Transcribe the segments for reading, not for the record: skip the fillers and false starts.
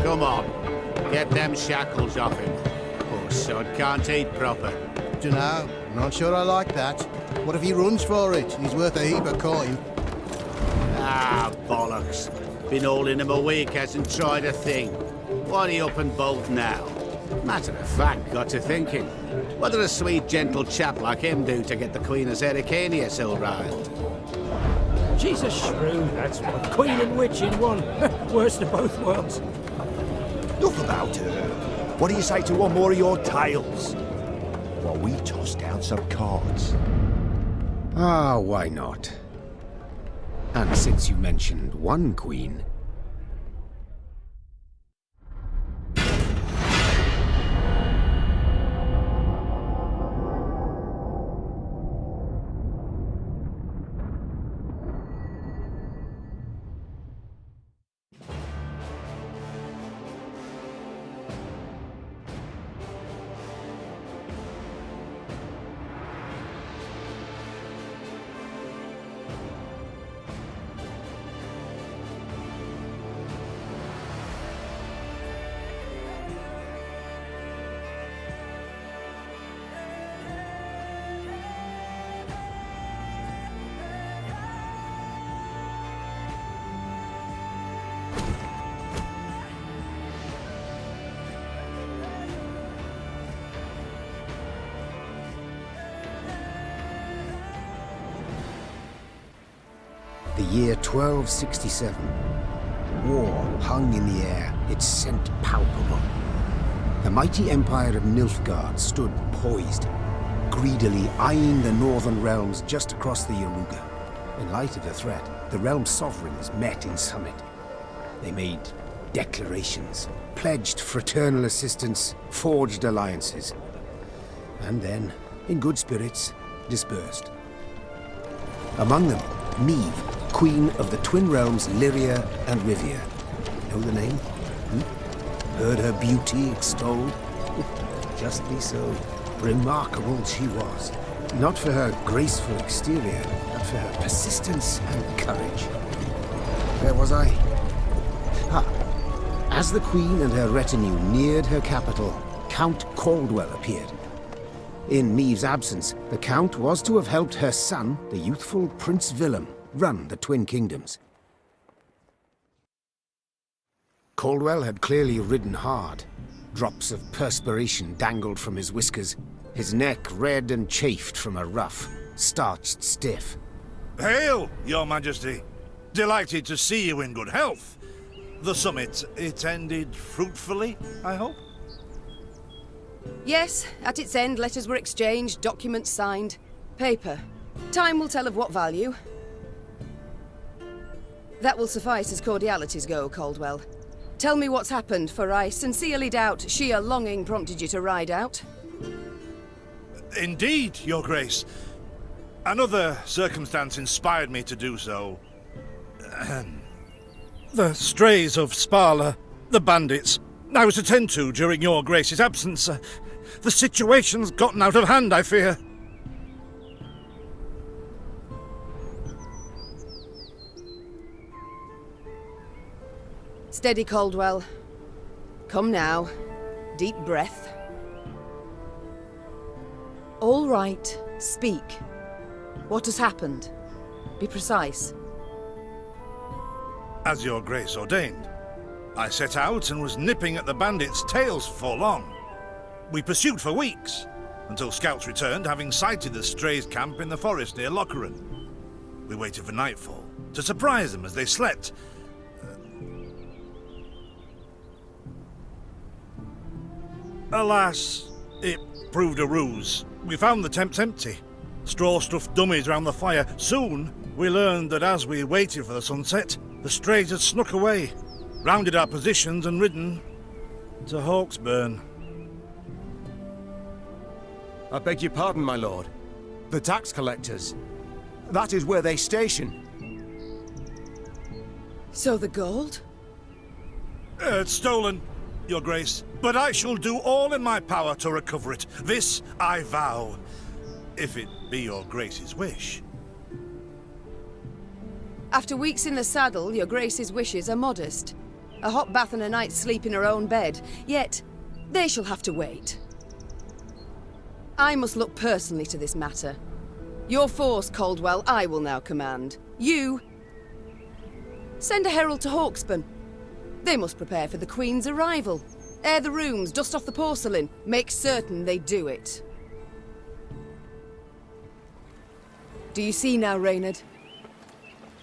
Come on. Get them shackles off him. Poor sod can't eat proper. Dunno. Not sure I like that. What if he runs for it? He's worth a heap of coin. Ah, bollocks. Been holding him a week, hasn't tried a thing. Why'd he up and bolt now? Matter of fact, got to thinking. What did a sweet, gentle chap like him do to get the Queen of Zerrikania so riled? She's a shrew, that's what. Queen and witch in one. Worst of both worlds. Enough about her. What do you say to one more of your tales? While we toss down some cards. Ah, why not? And since you mentioned one queen... The year 1267. War hung in the air, its scent palpable. The mighty empire of Nilfgaard stood poised, greedily eyeing the northern realms just across the Yaruga. In light of the threat, the realm's sovereigns met in summit. They made declarations, pledged fraternal assistance, forged alliances, and then, in good spirits, dispersed. Among them, Neve, Queen of the Twin Realms Lyria and Rivia. Know the name? Heard her beauty extolled? Justly so. Remarkable she was. Not for her graceful exterior, but for her persistence and courage. Where was I? As the Queen and her retinue neared her capital, Count Caldwell appeared. In Meve's absence, the Count was to have helped her son, the youthful Prince Willem, run the Twin Kingdoms. Caldwell had clearly ridden hard. Drops of perspiration dangled from his whiskers, his neck red and chafed from a ruff, starched stiff. Hail, Your Majesty! Delighted to see you in good health. The summit, it ended fruitfully, I hope? Yes, at its end, letters were exchanged, documents signed. Paper. Time will tell of what value. That will suffice as cordialities go, Caldwell. Tell me what's happened, for I sincerely doubt sheer longing prompted you to ride out. Indeed, Your Grace. Another circumstance inspired me to do so. The strays of Spala, the bandits, I was to tend to during Your Grace's absence. The situation's gotten out of hand, I fear. Steady, Caldwell. Come now. Deep breath. All right, speak. What has happened? Be precise. As Your Grace ordained, I set out and was nipping at the bandits' tails for long. We pursued for weeks, until scouts returned, having sighted the strays' camp in the forest near Locheren. We waited for nightfall, to surprise them as they slept. Alas, it proved a ruse. We found the tents empty, straw-stuffed dummies round the fire. Soon, we learned that as we waited for the sunset, the strays had snuck away, rounded our positions and ridden to Hawksburn. I beg your pardon, my lord. The tax collectors. That is where they station. So the gold? It's stolen, Your Grace, but I shall do all in my power to recover it. This I vow, if it be Your Grace's wish. After weeks in the saddle, Your Grace's wishes are modest. A hot bath and a night's sleep in her own bed. Yet, they shall have to wait. I must look personally to this matter. Your force, Caldwell, I will now command. You... send a herald to Hawksburn. They must prepare for the Queen's arrival. Air the rooms, dust off the porcelain. Make certain they do it. Do you see now, Reynard?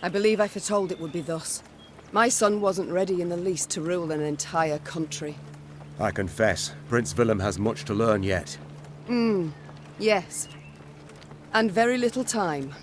I believe I foretold it would be thus. My son wasn't ready in the least to rule an entire country. I confess, Prince Willem has much to learn yet. Yes. And very little time.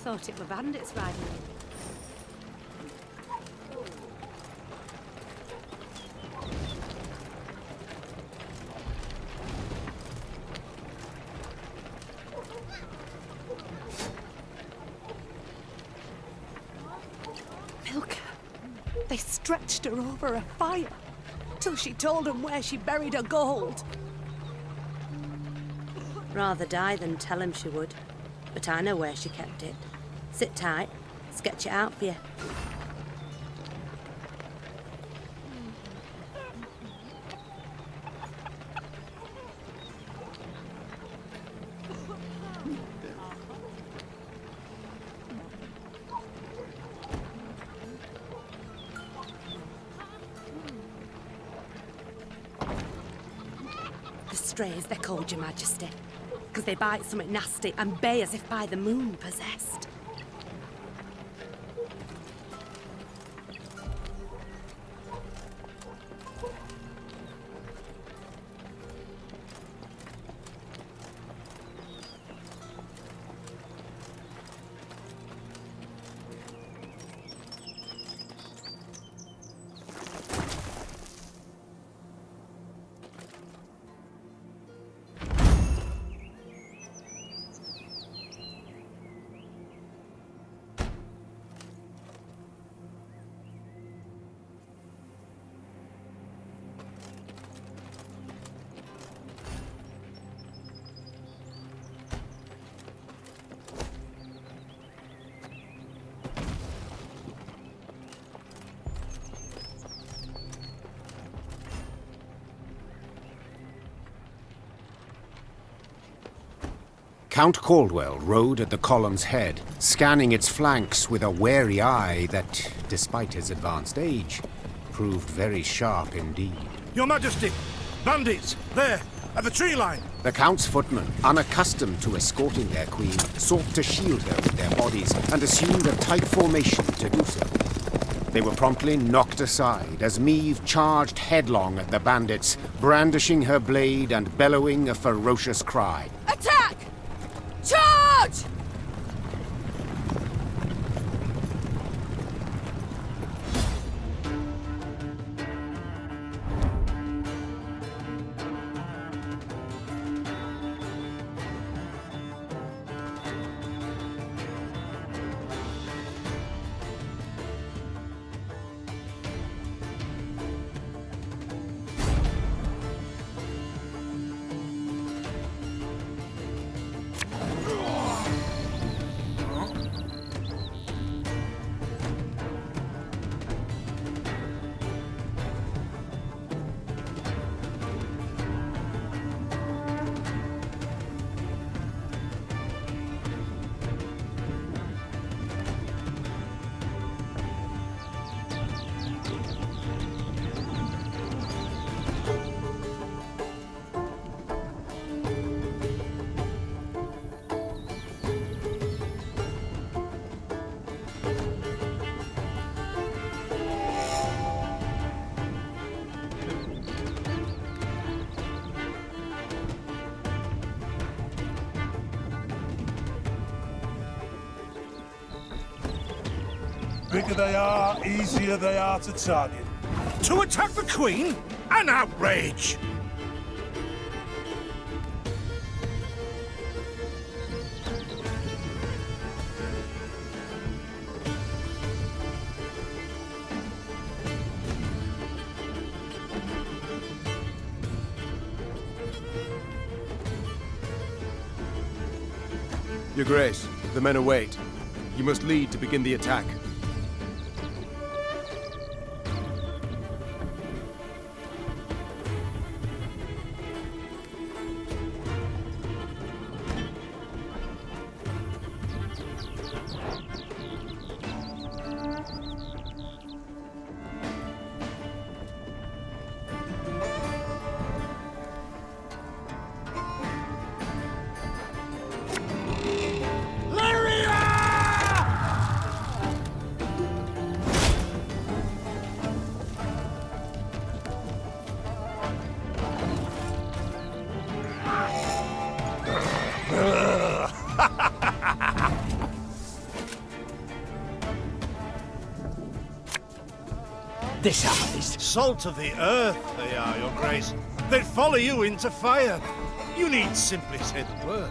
Thought it were bandits riding in. Milka. They stretched her over a fire till she told them where she buried her gold. Rather die than tell him she would. But I know where she kept it. Sit tight. Sketch it out for you. The strays, they're called, Your Majesty, because they bite something nasty and bay as if by the moon possessed. Count Caldwell rode at the column's head, scanning its flanks with a wary eye that, despite his advanced age, proved very sharp indeed. Your Majesty! Bandits! There! At the tree line! The Count's footmen, unaccustomed to escorting their queen, sought to shield her with their bodies and assumed a tight formation to do so. They were promptly knocked aside as Meve charged headlong at the bandits, brandishing her blade and bellowing a ferocious cry. Attack! Charge! bigger they are, easier they are to target. To attack the Queen? An outrage! Your Grace, the men await. You must lead to begin the attack. This harvest. Salt of the earth, they are, Your Grace. They'd follow you into fire. You need simply say the word.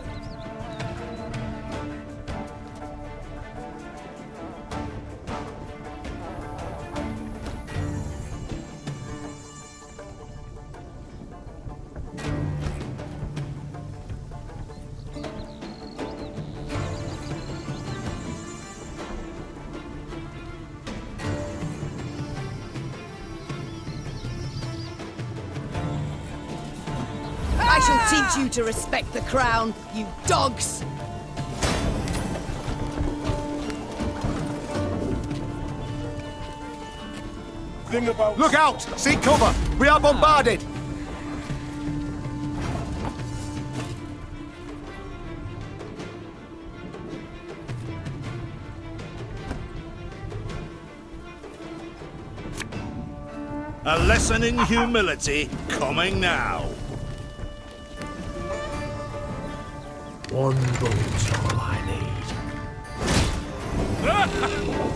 I shall teach you to respect the crown, you dogs! Thing about... Look out! Seek cover! We are bombarded! A lesson in humility coming now. One bullet's all I need.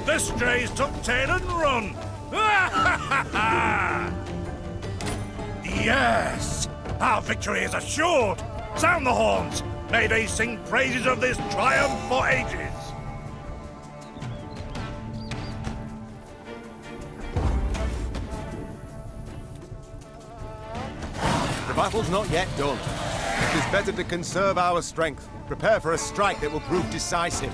The strays took tail and run. Yes! Our victory is assured! Sound the horns! May they sing praises of this triumph for ages! The battle's not yet done. It is better to conserve our strength. Prepare for a strike that will prove decisive.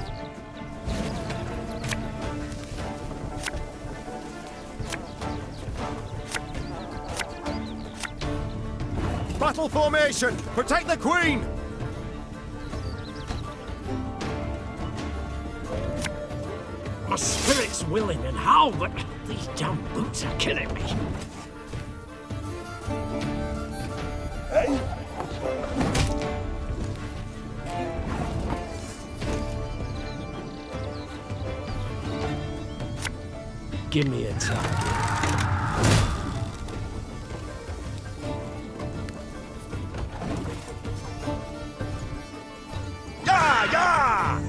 Battle formation! Protect the Queen! My spirit's willing and how, but these damn boots are killing me. Hey? Give me a target. Yeah, yeah!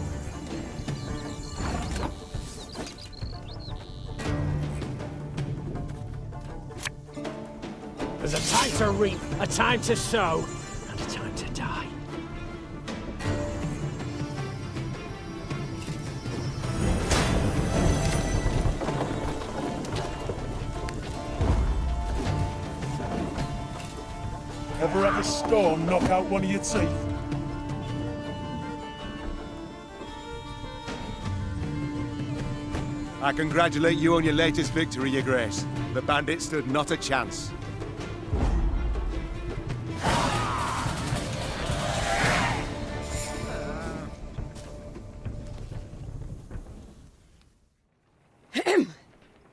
There's a time to reap, a time to sow, and a time to die. Ever have a storm knock out one of your teeth? I congratulate you on your latest victory, Your Grace. The bandits stood not a chance.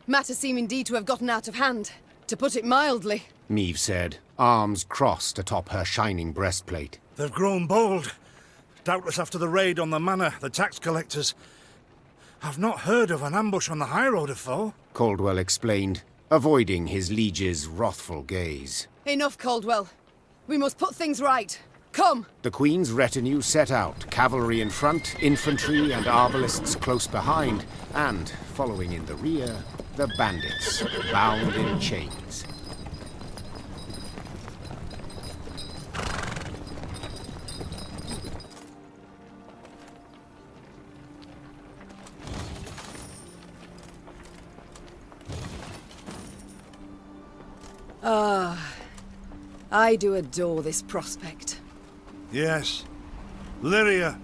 Matters seem indeed to have gotten out of hand, to put it mildly. Meve said, arms crossed atop her shining breastplate. They've grown bold. Doubtless after the raid on the manor, the tax collectors. I've not heard of an ambush on the high road afore. Caldwell explained, avoiding his liege's wrathful gaze. Enough, Caldwell. We must put things right. Come! The Queen's retinue set out, cavalry in front, infantry and arbalists close behind, and, following in the rear, the bandits, bound in chains. I do adore this prospect. Yes. Lyria,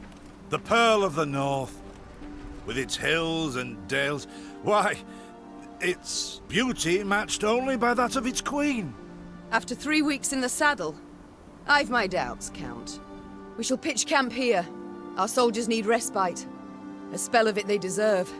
the Pearl of the North. With its hills and dales. Why, its beauty matched only by that of its queen. After 3 weeks in the saddle, I've my doubts, Count. We shall pitch camp here. Our soldiers need respite. A spell of it they deserve.